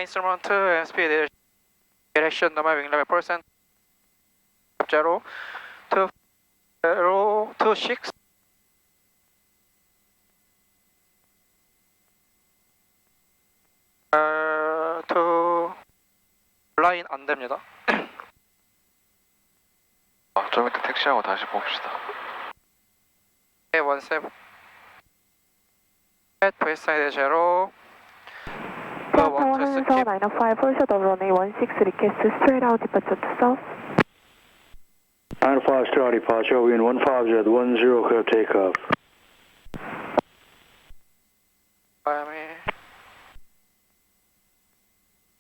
instrument and speed direction normal wing level percent 0 to 0 to 6 to 라인 안 됩니다. 좀 이따 택시하고 다시 봅시다. 네, 원셉 at west side 0 Delta 1 Hansa 905, short of runway 16, request straight out departure to south. 95 star departure, wind 15 10, clear takeoff. Miami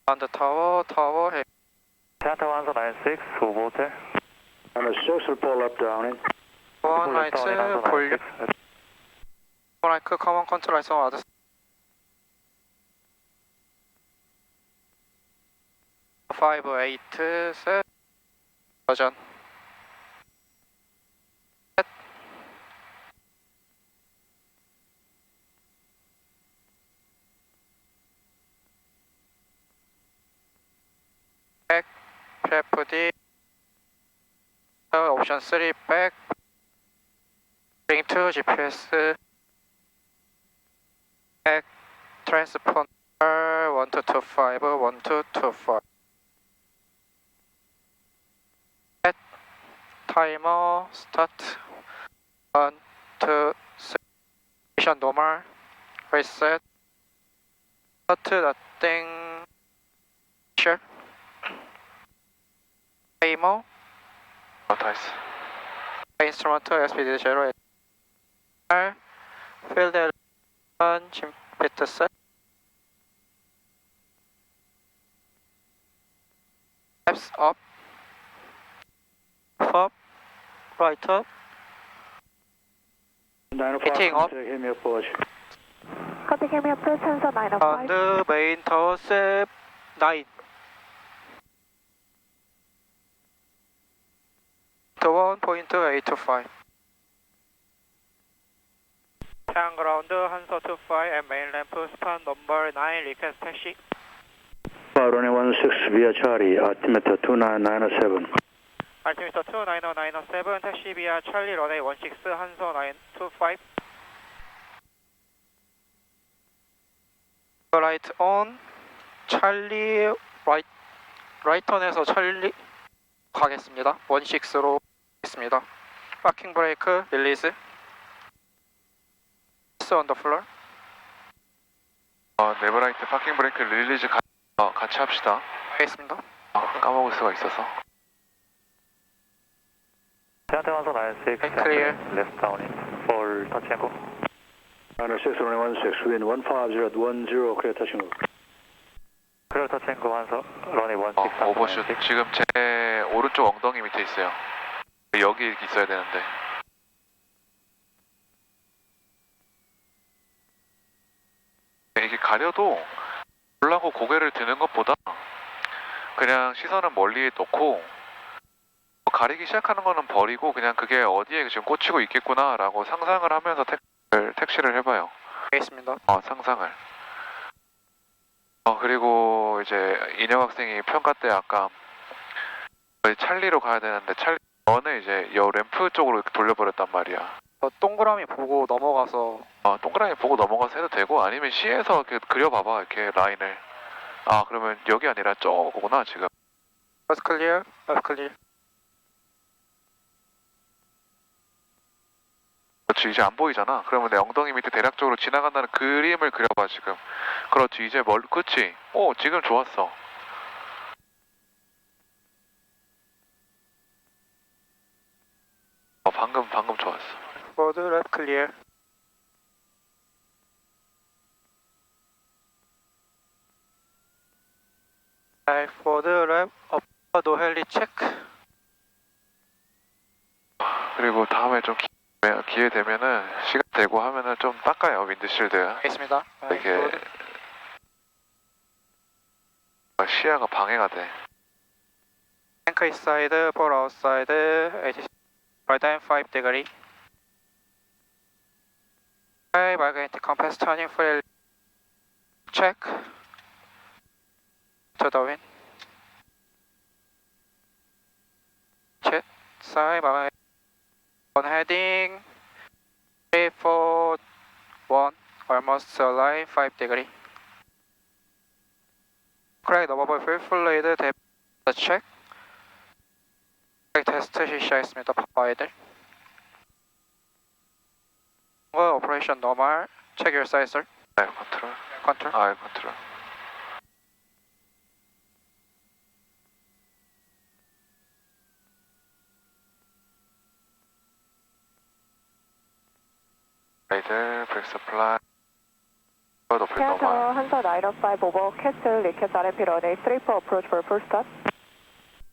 on the tower head. Delta 1 96, Hobo Hotel. And a 6 will pull up down in. One light 볼륨 마이크 커먼 컨트롤 성 아드 5, 8, 셋 버전 셋 백 PFD 옵션 3 백 bring to GPS back transponder 1225 1225 set timer start 1 2 3 mission normal reset start nothing sure timer 다이스. instrument speed 0 field 진 비트 셋 steps up up right up 95 Hitting up. hit me approach. Copy, give me approach Hansa on 905. the main tower set 9 to 1.825 Hang ground Hansa 25 and main ramp span number 9 request taxi runway 16 via Charlie, altimeter 29907. altimeter 29097 taxi via Charlie runway 16 Hansa 925 right on 찰리 right on에서 찰리 가겠습니다 16로 있습니다 파킹 브레이크 릴리즈 on the floor 네버라이트 파킹 브레이크 릴리즈 같이 합시다. 하겠습니다 까먹을 수가 있어서. Delta 1 96, clear. left down in for touch and go. 96 runway 16, wind 15 10, clear touch and go. Clear touch and go runway 16. 오버슛. 지금 제 오른쪽 엉덩이 밑에 있어요. 여기 있어야 되는데. 이게 가려도 보려고 고개를 드는 것보다 그냥 시선은 멀리 놓고 가리기 시작하는 거는 버리고 그냥 그게 어디에 지금 꽂히고 있겠구나 라고 상상을 하면서 택시를 해봐요. 하겠습니다 상상을. 그리고 이제 인혁 학생이 평가 때 아까 찰리로 가야 되는데 너는 이제 여 램프 쪽으로 돌려버렸단 말이야. 동그라미 보고 넘어가서 동그라미 보고 넘어가서 해도 되고 아니면 C에서 이렇게 그려봐봐 이렇게 라인을. 그러면 여기 아니라 저거구나 지금. left clear left clear 그렇지 이제 안 보이잖아. 그러면 내 엉덩이 밑에 대략적으로 지나간다는 그림을 그려봐 지금. 그렇지 이제 그치? 지금 좋았어. 방금 좋았어. forward left clear right forward left up no heli check 그리고 다음에 좀 기회 되면은 시간 되고 하면은 좀 닦아요 윈드실드. 하겠습니다 이게 시야가 방해가 돼. tank inside for outside 80 right time 5 degree 5 magnetic compass turning for check PSI 마감해 on heading 341 almost align 5 degree. Correct 넘어볼 full fluid depth check. 테스트 실시하겠습니다. 바이들. 오퍼레이션 노멀. Check your size, sir. 아일 컨트롤. Control. 아일 컨트롤. 라이들 브렉스 플라이. 높이 Canto 넘어. Hansa 905 over Castle Lickets RMP runway 34 approach for full stop.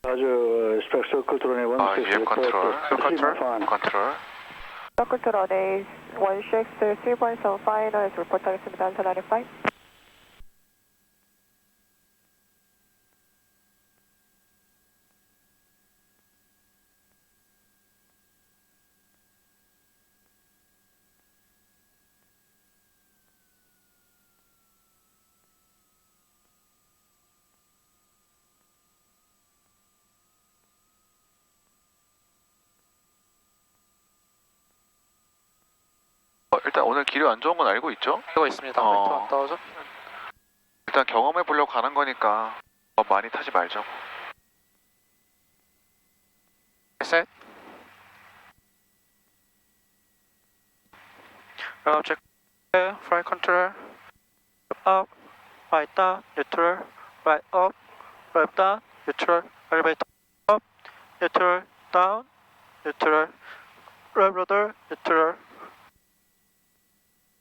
Roger, spec circle to runway 아, 16. EM 컨트롤. 컨트롤. 컨트롤. Circle to runway 16 3.7 final 리포트하겠습니다. Hansa 905. 일단 오늘 길이 안 좋은 건 알고 있죠? 알고 있습니다. 어. 벡터 안 떨어져. 일단 경험해 보려고 가는 거니까 많이 타지 말자고. 셋. 그럼 체크. Flight control. Up. Right down. Neutral. Right up. Right down. Neutral. Elevator up. Neutral. Down. Neutral. Right rudder. Neutral.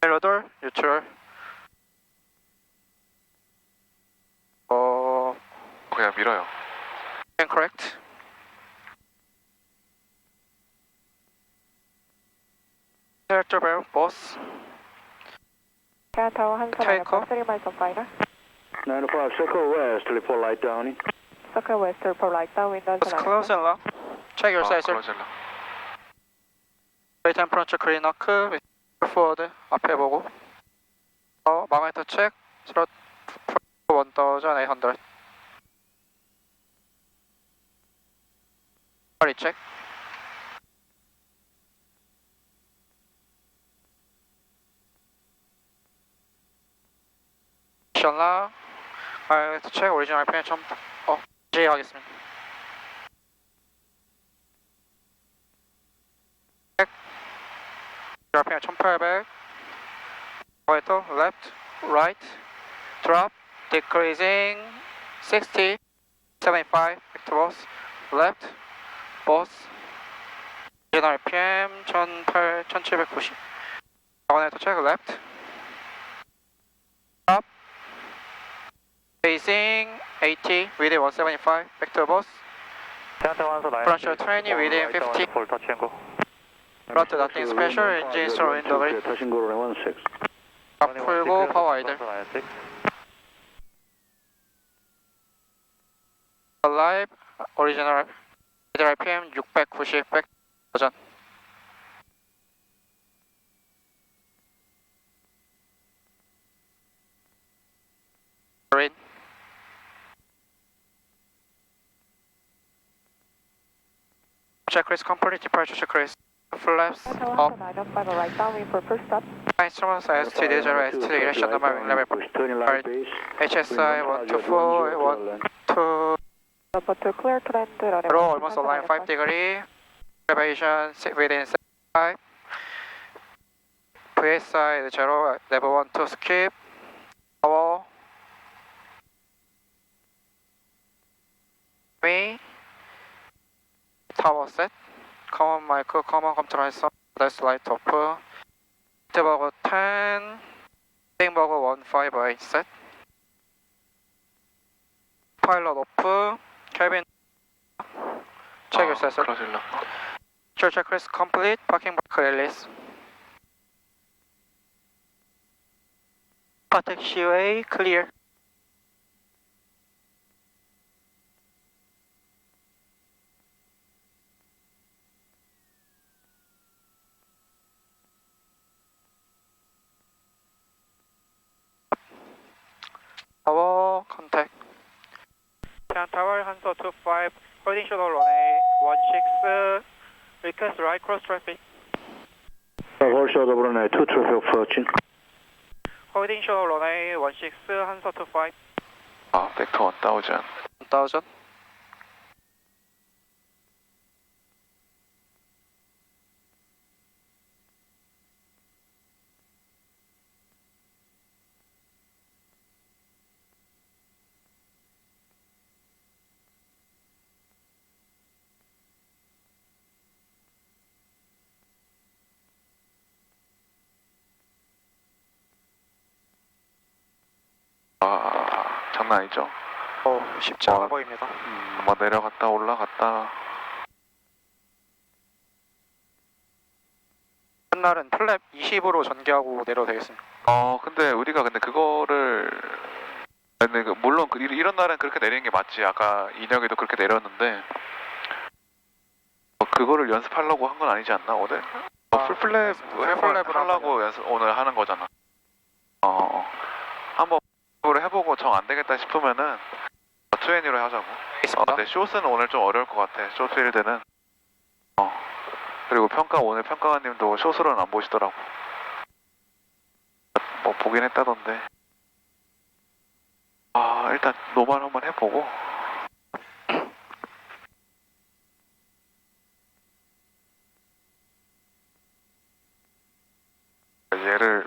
Right rudder. Neutral. 그냥 밀어요. Incorrect. Character barrel, boss. Canto Hansa Take 905 off. 3 miles of final. 905, circle west, report light down. Circle west report light down wind Let's Hansa close 905. and lock. Check your size, sir. 클로즈라. Right temperature clean knock. Forward. 앞에 보고. 마그네터 check. 1800. Body check. 션라. 마그네터 check. 오리지널 펜 좀. 지휘하겠습니다. RPM 1800. 마그네터 left, right, drop, decreasing 60, 75, back to boss, left, boss, 오리지널 RPM 1790. 마그네터 check left, drop, facing 80, within 175, back to boss, Canto Hansa 905. Pressure 20 within 50. Full touch and go. Front nothing special, engine still in the way. Touching go runway 16. 앞 풀고 파워 아이들. Alive, original, RPM 690, 백 버전. Green. Checklist complete, departure checklist. Flaps Canto up, Hansa 905 right down wind for full stop. instruments STD 0, STD ignition number wing level, Turning light base. HSI 124, 1, 2, Report to clear to land runway Row 16 almost Hansa align 5 905. degree. Elevation within 75. VSI 0, level 1 to skip. Power. Me. Tower set. Common mic, common control set. That's light off. Interval 10. Interval 158 set. Pilot off. Cabin. Check your sensor. 클로즈라. checklist complete. Parking brake release. taxiway clear. Tower contact. Tower Hanso 25 holding shuttle runway 16, request right cross traffic. Hold short of runway 2 traffic approaching. Holding short runway 16, 한서 25. 벡터 1000. 1000. 장난 아니죠? 쉽지 않아 보입니다. 뭐 내려갔다 올라갔다. 첫날은 플랩 20으로 전개하고 내려도 되겠습니다. 근데 우리가 그거를 물론 이런 날은 그렇게 내리는 게 맞지. 아까 인혁이도 그렇게 내렸는데 그거를 연습하려고 한 건 아니지 않나 오늘? 풀플랩 풀플랩을 하려고 오늘 하는 거잖아. 한번 그걸 해보고 정 안 되겠다 싶으면은 2N으로 하자고. 있습니다. 근데 숏은 오늘 좀 어려울 것 같아. 숏필드는. 그리고 오늘 평가관님도 숏으로는 안 보시더라고. 뭐 보긴 했다던데. 일단 노말 한번 해보고. 얘를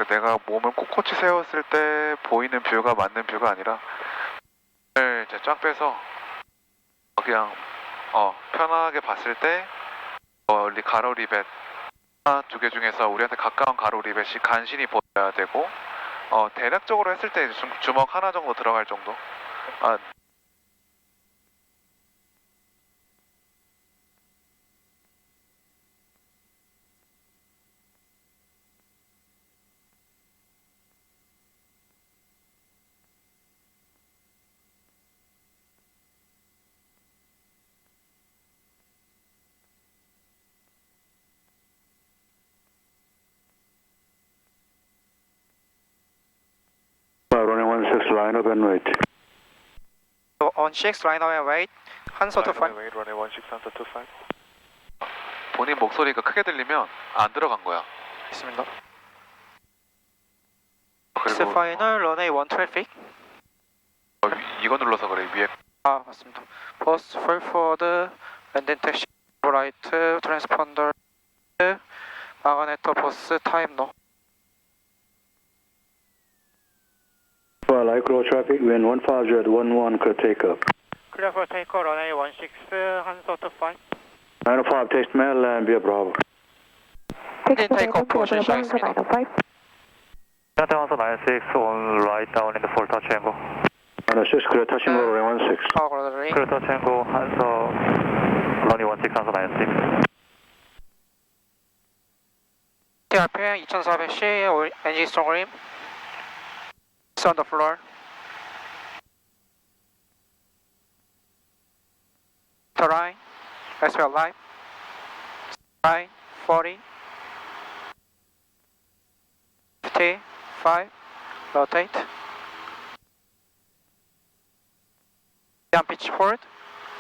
내가 몸을 꼿꼿이 세웠을 때 보이는 뷰가 맞는 뷰가 아니라 이제 쫙 빼서 그냥 편하게 봤을 때 가로 리벳 하나 두 개 중에서 우리한테 가까운 가로 리벳이 간신히 보여야 되고 대략적으로 했을 때 주먹 하나 정도 들어갈 정도. Runway 16, line up and wait. On 6, line up and wait. 한서 25. runway 16, 한서 25. 본인 목소리가 크게 들리면 안 들어간 거야. 있습니다. 그리고 파이널 런웨이 1 트래픽. 이거 눌러서 그래 위에. 맞습니다. 버스 풀 포워드 랜딩 택시 라이트 트랜스펀더 마그네터 버스 타임 노. Light cross traffic, wind 150 at 11, clear takeoff. Clear for takeoff runway 16, 한서 25. 905, text mail and be a Bravo. Then take off position 있습니다. Delta 16 on right down in the full touch angle. 906, clear touching runway 16. Clear Clear touch angle, 한서 runway 16, 한서 96. TRPM 2400C, engine strong rim. It's on the floor. Terrain, as well live. Terrain, 40. 55. Rotate. Down pitch forward.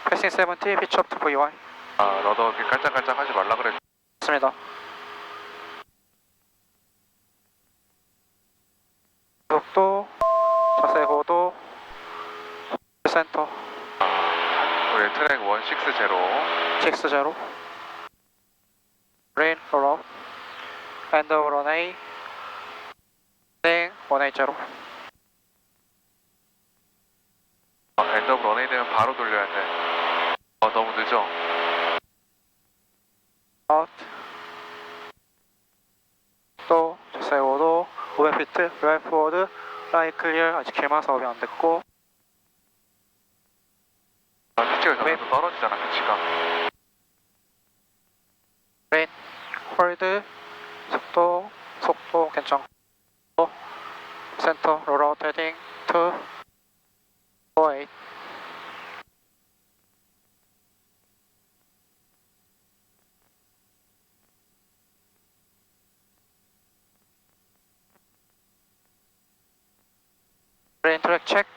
Passing 70, pitch up to VY. 너도 이렇게 깔짝깔짝 하지 말라 그래. 맞습니다. 속도, 자세 고도, 센터, 우리 트랙 160. 60. Rain, roll out. End of runway. Landing 180. 엔드 오브 런웨이 되면 바로 돌려야 돼. 너무 늦어. Out. 또 자세 고도, 500피트, right forward, right clear. 아직 길만 사업이 안 됐고. 피치가 점점 떨어지잖아, 피치가. Rain, hold. 속도 괜찮고. 센터, roll out heading 2, 48. Rain 트랙 체크,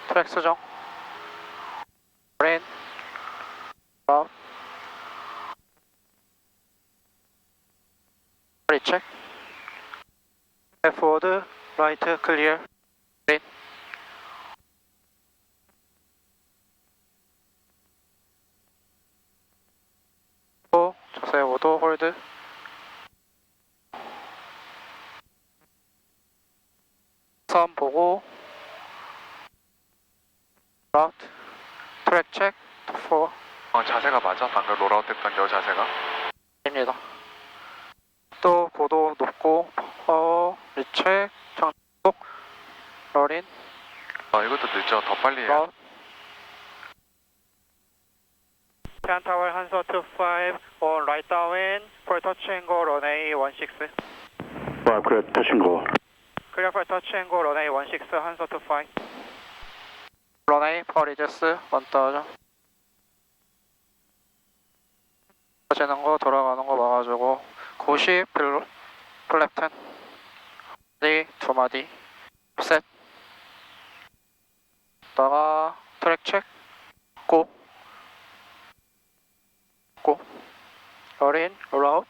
트랙 수정. Rain, out. 라이트 클리어. 린. 또 자세 5도 홀드. 선 보고 라우트 트랙 체크 4입니다. 자세가 맞아? 방금 롤아웃 했던 여 자세가? 또 고도 높고 리체크 정속 러린 이것도 늦죠. 더 빨리 해야 라우트 Can Tower 한서 25 on right downwind for touch and go runway 16 5, clear, touch and go. Clear for touch and go runway 16 한서 25 runway for reduce 1000 터지는 거 돌아가는 거 막아주고 90 플랩 10 마디 두 마디 셋 다가 트랙 체크 고 러린 롤아웃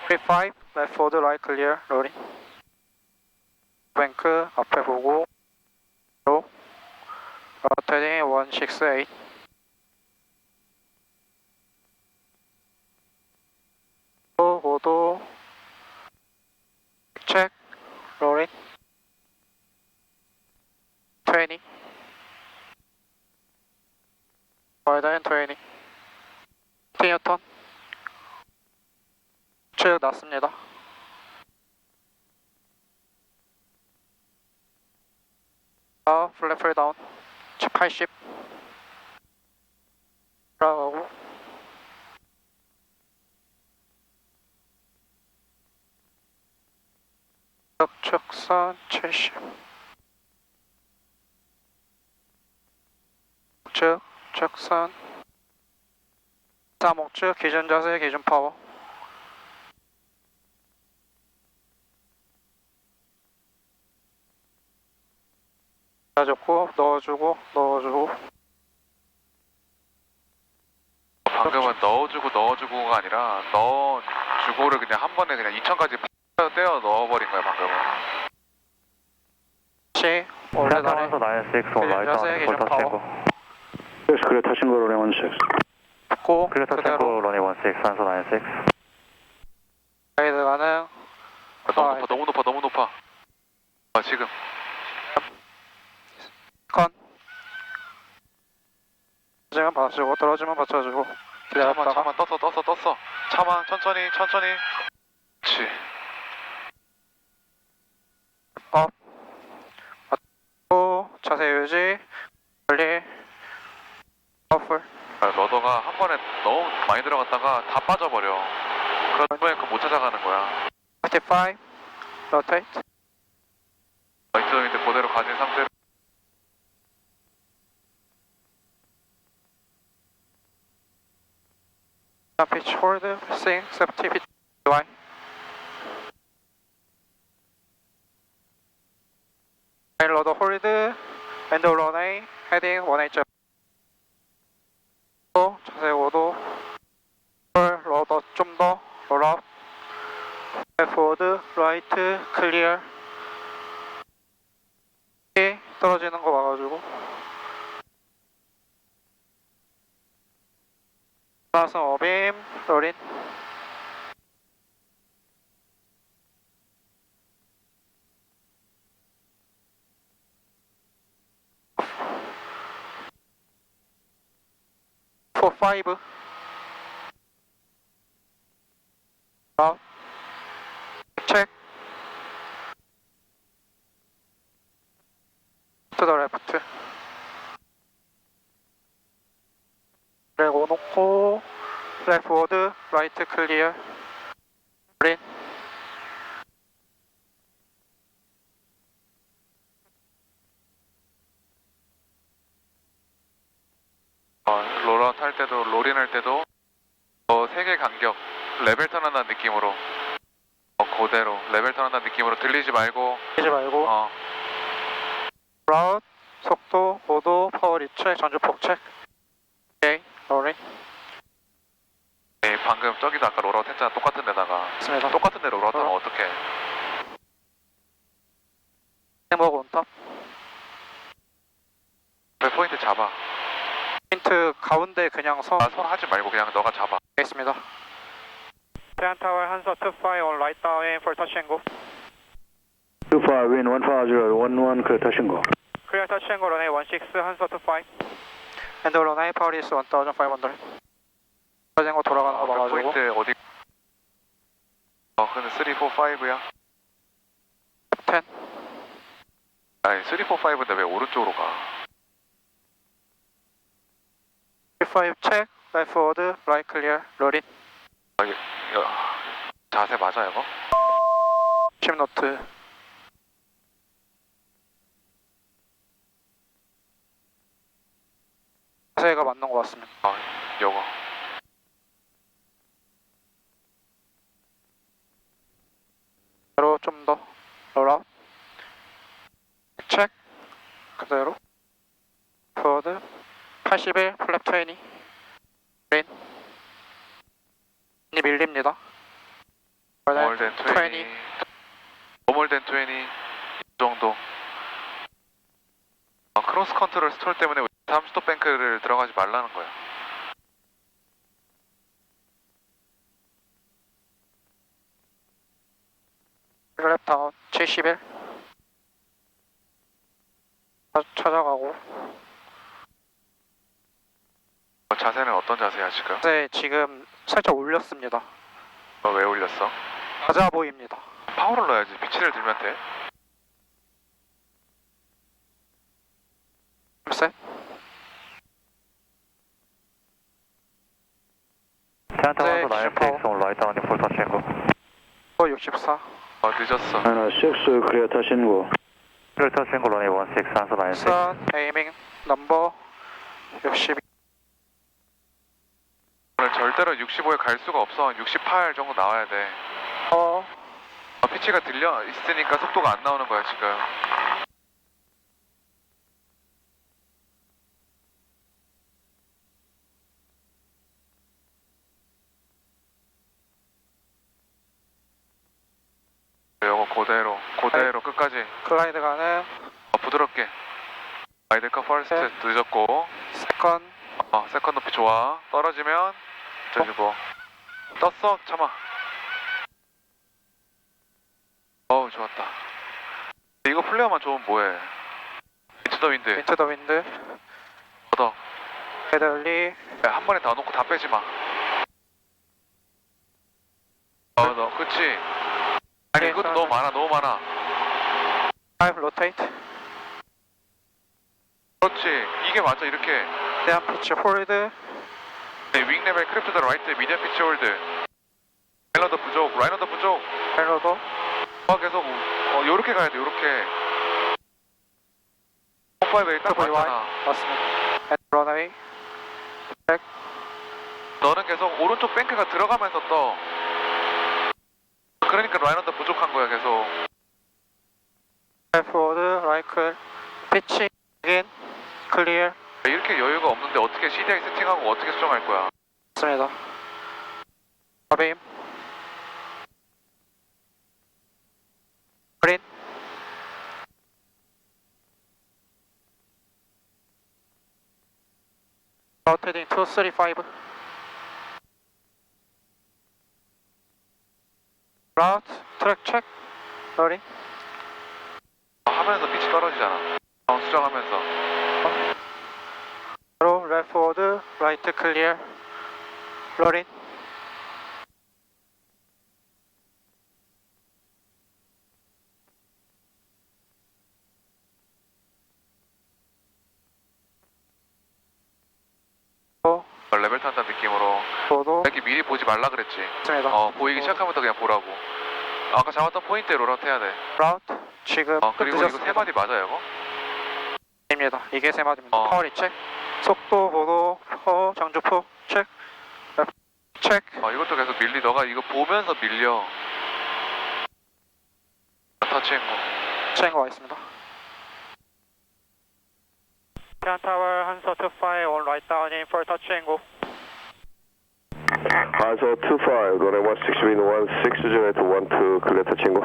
35 left forward right clear 러린 뱅크 앞에 보고 로 로테닝 168 고도 체크 러린 20 와이드엔 20 티뉴턴 쭉 났습니다. 플랫 다운 80 들어가고 역측선 70 측선 3목측 기준 자세 기준 파워 놔줬고 넣어주고 방금은 넣어주고가 아니라 넣어주고를 그냥 한 번에 그냥 2000까지 떼어 넣어버린 거야 방금은. 다시 Delta 올레다리 1 96 on right down 자세 for 기준 touch and 파워 go. Yes, clear, touch and go, runway 16. 고 Clear touch and 그대로 go runway 16 한소 96. 가이드 가능 너무 높아. 지금 컨 떨어지면 받쳐주고 떨어지면 받쳐주고 기다렸다가 차만 떴어. 차만 천천히. 그렇지. 또 자세 유지 관리 어플 러더가 한 번에 너무 많이 들어갔다가 다 빠져버려. 그러다 보니까 못 찾아가는 거야. 55 rotate 라이트인데 그대로 가진 상태로 pitch hold sing safety pitch Y load hold and runway heading 18 또 자세 5도 로더 좀 더 롤업 forward right clear 떨어지는 거 막아주고 나서 어빔 러린 포 파이브 아웃 체크 to the left 그리고 놓고 left forward right clear 린 롤아웃 할 때도 롤인 할 때도 3개 간격 레벨 턴한다는 느낌으로 그대로 레벨 턴한다는 느낌으로 들리지 말고 하지 말고 라웃 속도 고도 파워 리체 전주폭 체크 오케이 러린 네, 방금 저기도 아까 롤아웃 했잖아. 똑같은 데다가 있습니다 똑같은 데 롤아웃 하면 어떡해. 버그 온탑. 포인트 잡아. 포인트 가운데 그냥 서. 손 하지 말고 그냥 너가 잡아. 있습니다. Ten Tower Hansa 25 on right down in for touch and go. 25 wind 150 clear touch and go. Clear touch and go runway 16 Hansa 25. And the runway power is 1500. touch and go 돌아가는 거 봐가지고. 포인트 어디? 근데 3, 4, 5야? 10. 아니 3, 4, 5인데 왜 오른쪽으로 가? 5 check. Left forward. Right clear. Rolling. 자세 맞아 이거? 10노트. 자세가 맞는 것 같습니다. 요거. 그대로 좀 더. 롤아웃. 체크. 그대로. 포워드. 81. 플랩 20. 린. 이 밀립니다. more than 20. more than 20. 이 정도. 크로스 컨트롤 스톨 때문에 다음 스톱 뱅크를 들어가지 말라는 거야. 랩 다운 71. 찾아가고. 자세는 어떤 자세야 지금? 네, 지금 살짝 올렸습니다. 왜 올렸어? 낮아 보입니다. 파워를 넣어야지. 피치를 들면 돼. 셋. Ten Tower 96 on right down in for touch and go. 64. 늦었어. China 6 clear touch and go. Clear touch and go runway 16 Hansa 96. 선, 에이밍, 넘버 62. 오늘 절대로 65에 갈 수가 없어. 68 정도 나와야 돼. 피치가 들려 있으니까 속도가 안 나오는 거야 지금. 요거 그대로 끝까지 글라이드 가는 부드럽게. 라이드카 퍼스트 네. 늦었고. 세컨. 세컨 높이 좋아. 떨어지면 저주고. 떴어. 참아. 좋았다. 이거 플레어만 좋으면 뭐해. 인투 더 윈드. 인투 더 윈드. 걷어. 헤들리. 한 번에 다 놓고 다 빼지 마. 너 그치. 아니 이것도 너무 많아. 5 로테이트. 그렇지. 이게 맞아 이렇게. 대한 피치 홀드. 네, 윙 레벨 크래프트 더 라이트 미디엄 피치 홀드. 라이너더 부족. 헬로도. 계속 요렇게 가야 돼 요렇게. 4-5에 딱 맞잖아. 맞습니다. And runway. check. 너는 계속 오른쪽 뱅크가 들어가면서 떠. 그러니까 라이너더 부족한 거야 계속. Left forward. Right clear. 피치. again. clear. 이렇게 여유가 없는데 어떻게 CDI 세팅하고 어떻게 수정할 거야. 맞습니다. 빔. 그린. 로테이팅 235. 라우트 트랙 체크. 로링. 하면서 빛이 떨어지잖아. 수정하면서. 바로 레프트 포워드, 라이트 클리어. 로링. 레벨 탄다는 느낌으로. 저도 이렇게 미리 보지 말라 그랬지. 맞습니다. 보이기 시작하면부터 그냥 보라고. 아까 잡았던 포인트에 롤아웃 해야 돼. 라우트 지금 그리고 이거 세 마디 맞아요 이거? 입니다. 이게 세 마디입니다. 파워리 체크. 속도 보도 장주포 체크. 체크. 이것도 계속 너가 이거 보면서 밀려. 터치앤고. 체인 거 있습니다. Ten Tower Hansa 25 on right down in for touch and go. Hansa 25, runway 16 wind 16 to 12, clear touch and go.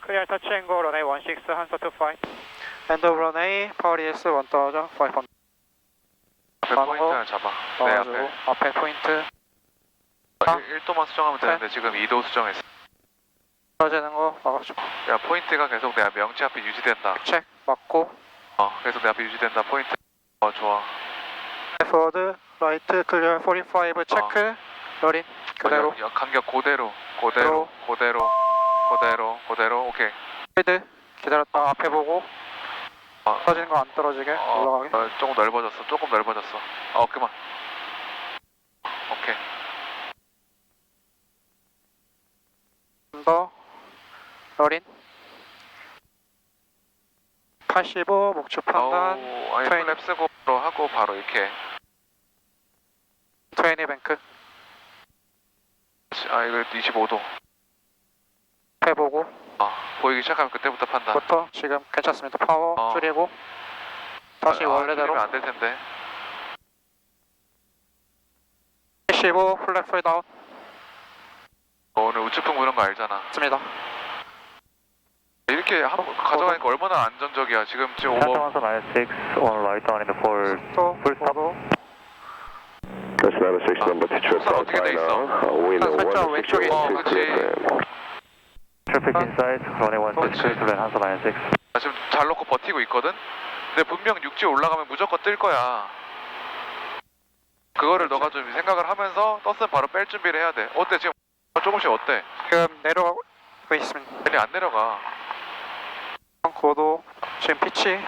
Clear touch and go runway 16 Hansa 25. End of runway, power is 1500. 앞에 가는 거? 포인트를 잡아. 네, 와가지고 앞에 포인트 1도만 수정하면 되는데 지금 2도 수정했어. 떨어지는 거 와가지고 야, 포인트가 계속 내 명치 앞에 유지된다. 체크 맞고 계속 내 앞에 유지된다. 포인트. 좋아. forward, right, clear 45 체크 러린 그대로 간격 그대로. 오케이. 스피드 기다렸다 앞에 보고 떨어지는 거 안 떨어지게 올라가게 조금 넓어졌어. 그만. 오케이. 좀 더 러린 85 목표 판단 아예 트레이닝. 플랩 쓰고 하고 바로 이렇게. 20 뱅크 이거 25도. 앞에 보고 보이기 시작하면 그때부터 판단. 부터 지금 괜찮습니다 파워 줄이고 다시 원래대로 안 될 텐데. 75 플랫 프리 다운 오늘 우측풍 부는 거 알잖아. 맞습니다 이렇게 한번 가져가니까 얼마나 안전적이야. 지금 Delta 오버. 196 on right down in the 4. 또 Full stop. 보고 That's 96 number to trip 아, out 어떻게 돼 right 있어? now. Wind 살짝 160 왼쪽에 있어. 그치. Traffic inside, runway 16, land Hansa -6. 나 지금 잘 놓고 버티고 있거든? 근데 분명 육지 올라가면 무조건 뜰 거야. 그거를 너가 좀 생각을 하면서 떴으면 바로 뺄 준비를 해야 돼. 어때 지금? 조금씩 어때? 지금 내려가고 있습니다 괜히 안 내려가. 고도 지금 피치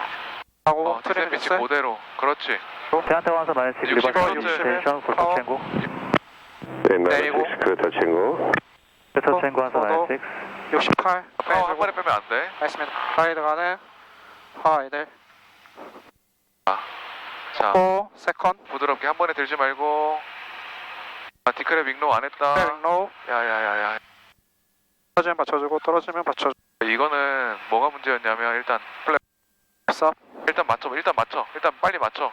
하고 트림 디센 비치 됐어요 그대로. 그렇지. Delta 196, reverse 60. station for touch and go. in 96 clear touch and go. Delta Tango 196. 68 한 번에 빼면 안 돼. 알겠습니다 하이드 가는 하이드 자, 4 세컨 부드럽게 한 번에 들지 말고. 디크랩 윙로 안 했다. 로우 야야야야. 떨어지면 받쳐주고 떨어지면 받쳐주고 이거는 뭐가 문제였냐면 일단 쌉 일단 빨리 맞춰.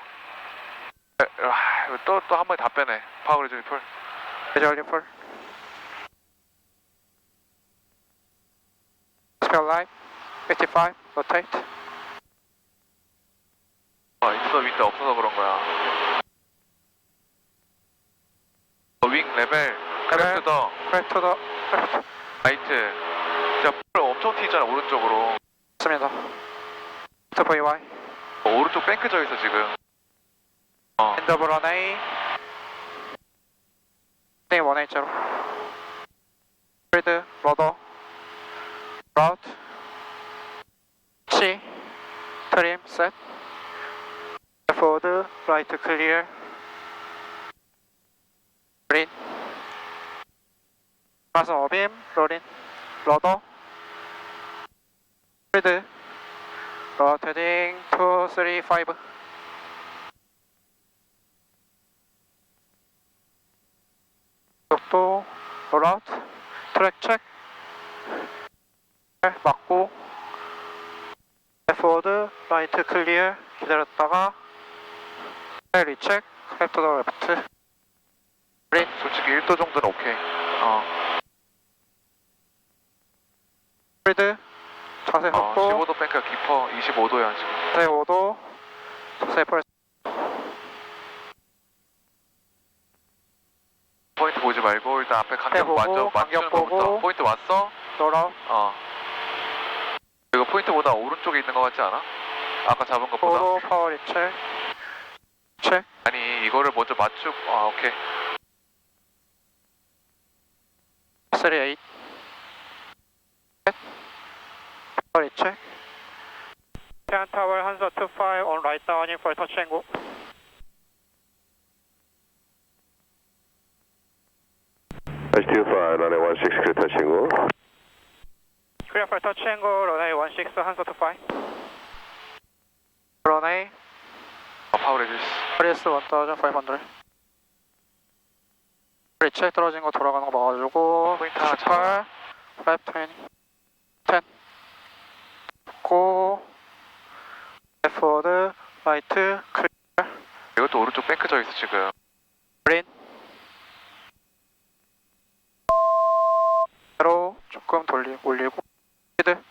또 한 번에 다 빼네. 파워 리즈니 풀. 베저리 풀 스페어 라인 55 로테이트 있어 윈드 없어서 그런 거야. 윙 레벨 크래프트 더 크래프트 더 라이트. 진짜 풀 엄청 튀잖아 오른쪽으로. 맞습니다 트 VY 오른쪽 뱅크져 있어 지금. 엔드 오브 런웨이 네 180 스피드 러더 라우트 치 트림 셋 포워드 라이트 클리어 그린 가서 어빔 로린 러더 스피드 로테딩 2, 3, 5 또 롤아웃 트랙 체크 맞고 포워드 라이트 클리어 기다렸다가 리체크 크래프트 더 레프트 그린 솔직히 1도 정도는 오케이. 스피드 자세 확보 15도 뱅크가 깊어. 25도야 지금. 자세 5도 자세 펄 포인트 보지 말고 일단 앞에 간격 보고, 맞추는 간격 거부터. 보고. 포인트 왔어? 롤아웃 이거 포인트보다 오른쪽에 있는 거 같지 않아? 아까 잡은 것보다? 포도 파워 리체크 체크 아니 이거를 먼저 맞추고. 오케이. 3, 8 파워 리체크 태안 타워 한서 25 on right down for touch and go H25 runway 16 clear touch and go. Clear for touch and go, runway 16, 한서 25. runway, 파워 레디스. RS 1500. 리체 떨어진 거 돌아가는 거 봐가지고, 포인트 하나 18, 플랩 20, 10. 고, 레포드, 라이트, 클리어, 이것도 오른쪽 뱅크져 있어 지금. 그린. 로 조금 올리고, 스피드.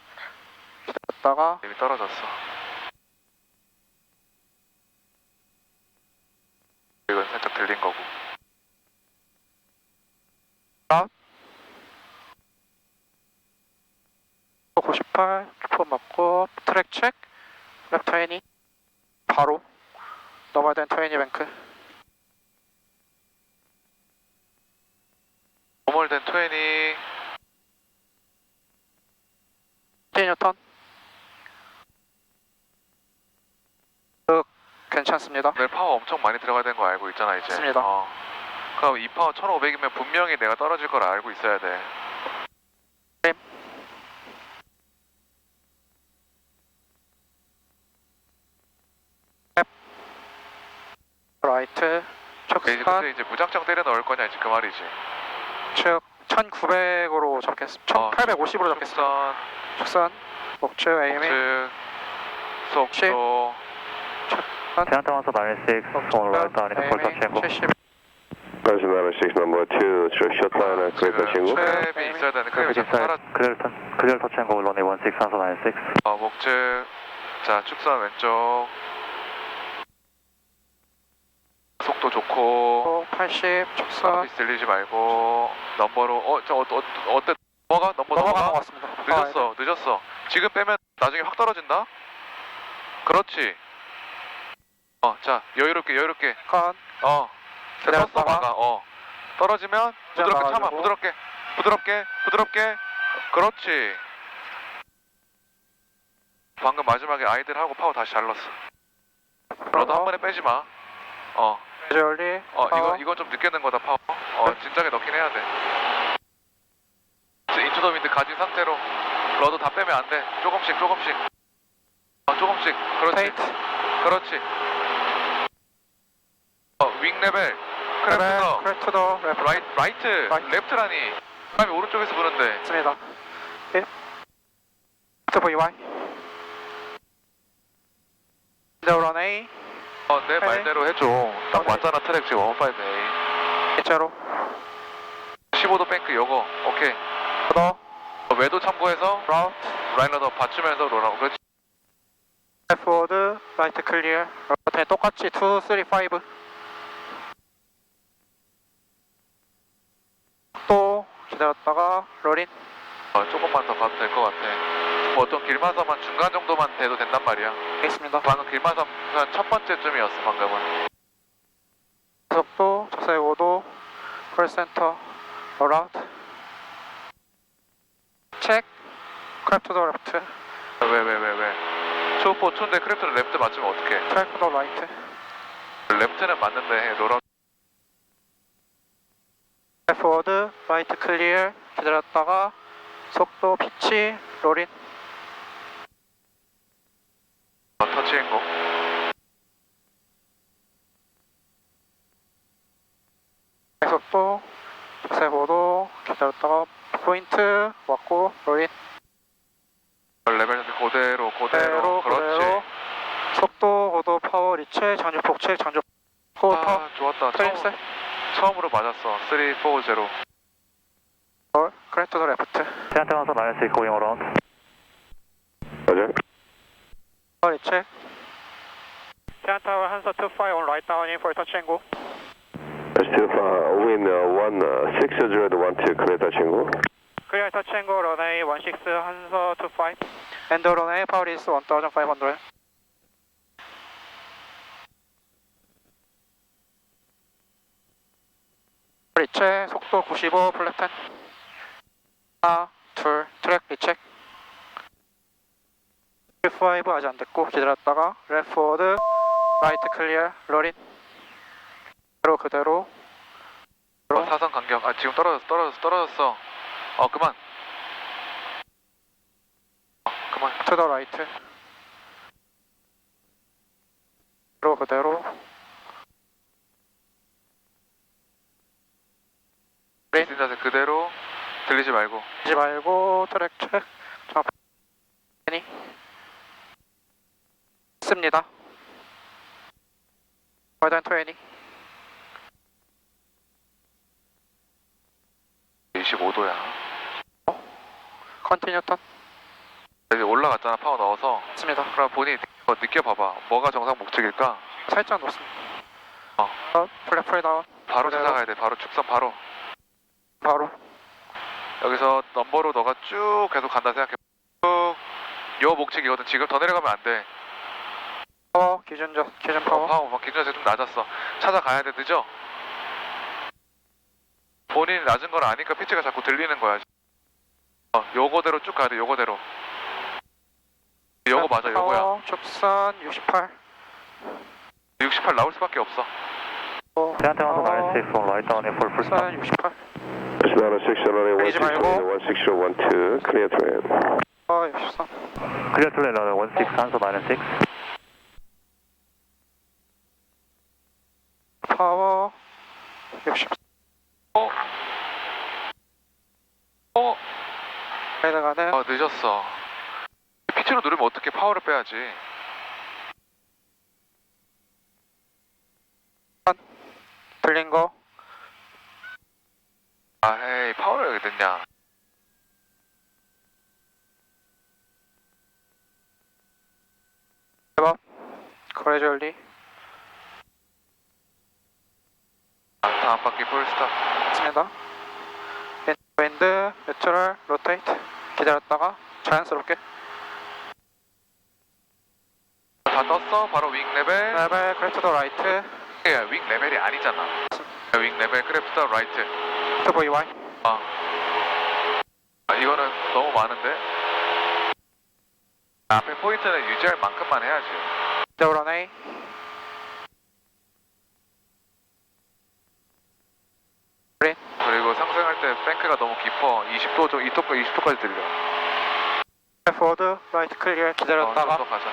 기다렸다가, 이미 떨어졌어. 98 큐포 맞고 트랙 체크 랩 20 바로 넘어야 되는 20 뱅크 노멀된 20 뉴턴 괜찮습니다. 내일 파워 엄청 많이 들어가야 되는 거 알고 있잖아 이제. 맞습니다. 그럼 이 파워 1500이면 분명히 내가 떨어질 걸 알고 있어야 돼. 라이트 근데 척스판 이제 무작정 때려 넣을 거냐 이제 그 말이지. 측 1900으로 잡겠습니다. 1850으로 잡겠습니다. 축선, 축선 목측 AMA 속도, Santa Alonso 96 on right down in for touch and go. 70 Person 96, number 2, short line, clear touch and go. 크랩이 있어야 되는 크랩이 자꾸 사라. Clear touch and go runway 16 Alonso 96. 목측, 자 축선 왼쪽, 속도 좋고, 80 축선 서비스 들리지 말고 넘버로 어때? 넘어가? 넘버 넘어가는 것 넘어가? 같습니다. 늦었어. 지금 빼면 나중에 확 떨어진다. 그렇지. 자 여유롭게. 간 섰어 막아. 떨어지면 부드럽게 참아. 나가지고. 부드럽게. 그렇지. 방금 마지막에 아이들 하고 파워 다시 잘 넣었어. 너도 한 번에 빼지 마. 메저리 이건 좀 늦게 넣은 거다 파워. 진작에 넣긴 해야 돼. 인투더 윈드 가진 상태로 러도 다 빼면 안 돼. 조금씩. 그렇지. 페이트 그렇지. 윙 레벨. 크래프터. 크래프터 랩 라이트. 레프트라니. 사람이 오른쪽에서 부는데. 맞습니다. 트 VY 인더런 A 내 말대로 해줘. 딱 왔잖아 트랙 지금 158A. 대체로 15도 뱅크 요거. 오케이. 더 외도 참고해서 라우트 라이너더 받치면서 롤하고. 그렇지. 레프워드 라이트 클리어 로테 똑같이 2, 3, 5 또 기다렸다가 롤인 조금만 더 가도 될 것 같아. 어떤 길마섬한 중간 정도만 돼도 된단 말이야. 있습니다. 방금 길마섬 첫 번째쯤이었어 방금은. 속도 자세 5도 콜센터 롤아웃 체크 크랩 투 더 레프트 왜? 초포 촌데 크래프트를 레프트 맞추면 어떡해? 트랙 투 더 라이트 레프트는 맞는데 롤아웃. 레프워드 라이트 클리어 기다렸다가 속도 피치 롤인 터치앤고. 속도 자세 5도 기다렸다가 포인트 왔고 롤인 레벨 그대로. 그렇지. 속도 고도 파워 리체 전주폭 체 전주 포터 좋았다. 트림스 처음으로 맞았어. 3, 4, 0. 크랩 투 더 레프트 Santa Alonso 96 going around. Roger. 파워 리체 Tower Hansa 25 on right down in for touch and go That's too far. Wind 1600, 12, clear touch and go. Clear touch and go runway 16 Hansa 25 and the runway power is 1500 리체 속도 95 플랫텐 하나 둘 트랙 리체크 5 아직 안 됐고 기다렸다가 레프워드 라이트 클리어 롤인 그대로 사선 간격. 지금 떨어졌어. 그만. 투 더 라이트 그대로 있는 자세 그대로. 들리지 말고. 하지 말고 트랙 체크 정확히 씁니다 과단 20 25도야. 컨티뉴 턴 여기 올라갔잖아 파워 넣어서. 씁니다 그럼 본인이 느껴봐봐. 뭐가 정상 목적일까? 살짝 놓습니다 플랫 프리 다운 바로 그대로. 찾아가야 돼. 바로 축선 바로. 바로 여기서 넘버로 너가 쭉 계속 간다 생각해. 쭉. 요 목적이거든. 지금 더 내려가면 안 돼. 파워 기준 파워. 파워 기준에서 좀 낮았어. 찾아가야 돼. 늦어. 본인이 낮은 걸 아니까 피치가 자꾸 들리는 거야. 요거대로 쭉 가야 돼. 요거대로. 요거 맞아. 요거야. 파워 trực 선 68. 68 나올 수밖에 없어. Santa Alpha 96 on right down for first stop. 68. Sonata 6, runway 내리지 16, 말고. 16012, clear to land. 파워 63. Clear to land runway 16, Hansa 96. 파워 60. 가는 늦었어. 피치로 누르면 어떻게 파워를 빼야지. 들린 거. 헤이 파워를 왜 됐냐. 대박. 거래절리. 다음 바퀴 풀스탑. 있습니다. 윈드, 뉴트럴, 로테이트. 기다렸다가 자연스럽게. 다 떴어. 바로 윙 레벨. 레벨 크래프트 더 라이트. 야, 윙 레벨이 아니잖아. 윙 레벨 크래프트 라이트. 터보 EY. 이거는 너무 많은데. 앞에 포인트는 유지할 만큼만 해야지. 더블 A. 그리고 상승할 때 뱅크가 너무 깊어. 20도 좀 20도까지 들려. 포워드, 라이트 클리어 기다렸다가 좀더 가자.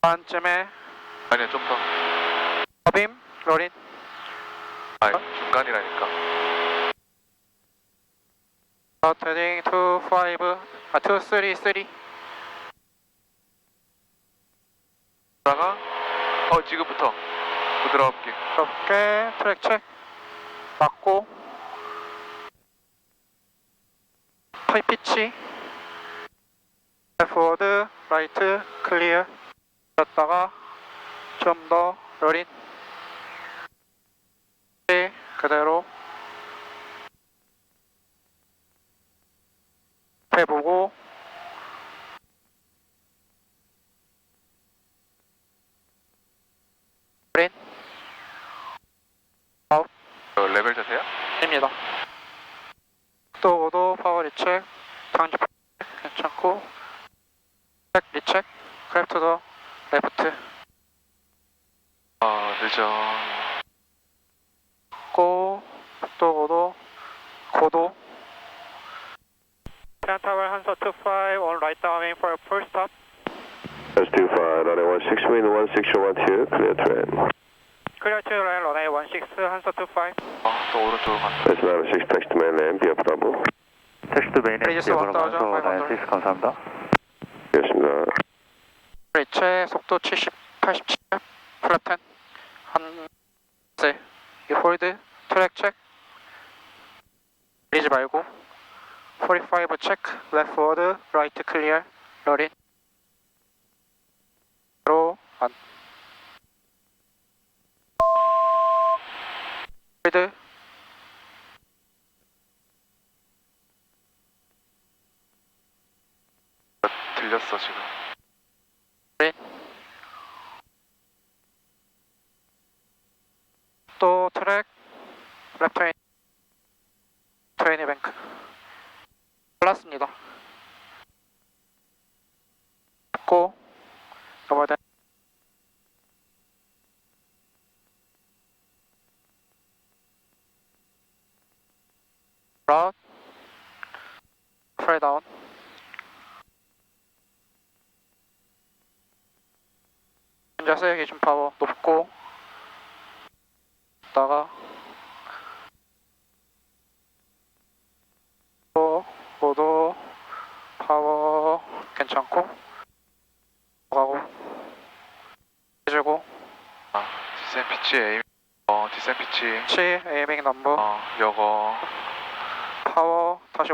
반쯤에 아니야 좀 더. 어빔, 로린. 아니 중간이라니까. 헤딩 2, 5, 2, 3, 3. 다가 지금부터 부드럽게. 이렇게 트랙 체크. 맞고. 파이 피치. 포워드, 라이트, 클리어. 기다렸다가 좀 더 로린. 그대로. 해보고 그린 아웃 레벨 자세야? 입니다. 또 오도 파워 리체크 장지 괜찮고 책 리체크 크래프트 더 레프트 늦어. 또 오도 고도 Tower Hansa 25 on right downwind for first stop. That's 25, runway 16, wind 16012, clear to land. Clear to land runway 16 Hansa 25. 또 오른쪽으로 간다. That's Sonata 6, taxi to mainland, be up Bravo. 택시 투 메인 Radius 엠피어 번호 1000, 한소 500. 96 감사합니다. Yes, 리체 속도 70, 87 플랩 10 한세 이 홀드 트랙 체크 내리지 말고 45 체크 레프트 워드 라이트 클리어 러린 로 안 홀드 들렸어 지금. 또 트랙 랩 트웨이니 뱅크 골랐습니다. 고 넘어야 라웃 프라이 다운 자세 기준 파워 높고 다가 또 모두 파워 괜찮고 가고 해주고 디센 피치 에임. 디센 피치. 치 에이밍 넘버 여거. 파워 다시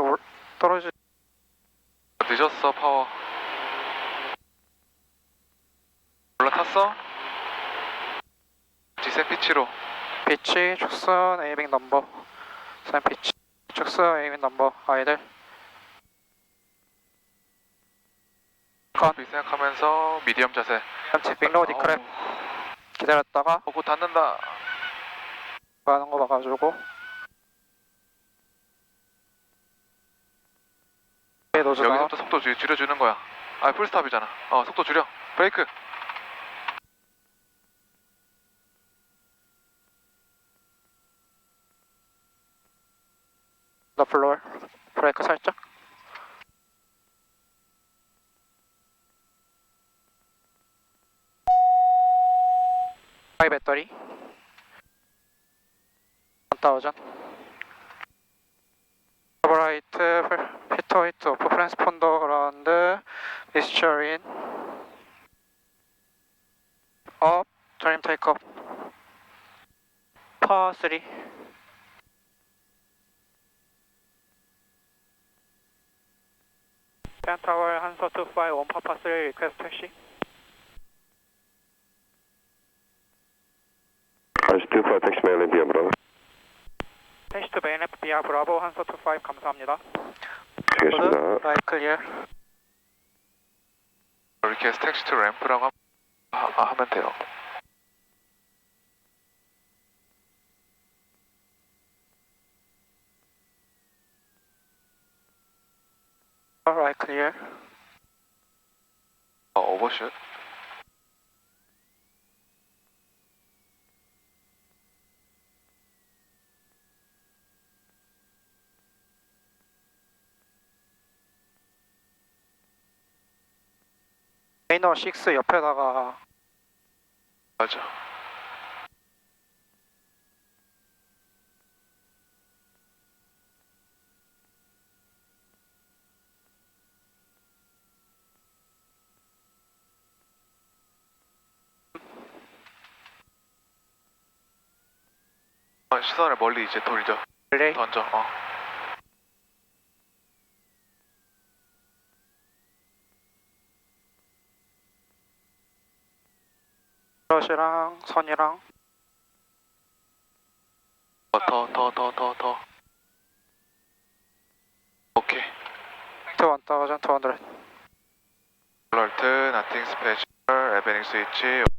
떨어지 늦었어 파워. 올라탔어? 디센 피치로. 빛 피치, 축선, 에이밍 넘버. 사인 피치, 축선, 에이밍 넘버. 아이들. 커피 생각하면서 미디엄 자세. 전체 빅로디 크랩. 기다렸다가 곧 닿는다. 가는 거 봐가지고. 노즈다. 여기서부터 속도 줄여주는 거야. 아, 풀스탑이잖아. 속도 줄여. 브레이크. 더 플로어. 브레이크 살짝. 하이 배터리. 1000. 더블라이트, 피터히트, 오프 트랜스폰더 그라운드, 미스처린. 업, 트림 테이크업. 파 3. 펜타월 한서 25 원파파 3 리퀘스트 택시. RS-25 taxi mainland via Bravo. 택시 투 메인 F 비아 브라보 한서 25 감사합니다. 되겠습니다. 라이트 클리어. 리퀘스트 택시 투 램프라고 하면 돼요. 라이트 클리어. 오버슛. 메이너 6 옆에다가 맞아. 시선을 멀리 이제 돌려. 플레이. 던져. 러시랑 선이랑 더. 오케이. to 1200. 알러트, 나팅 스페셜, 에베닝 스위치.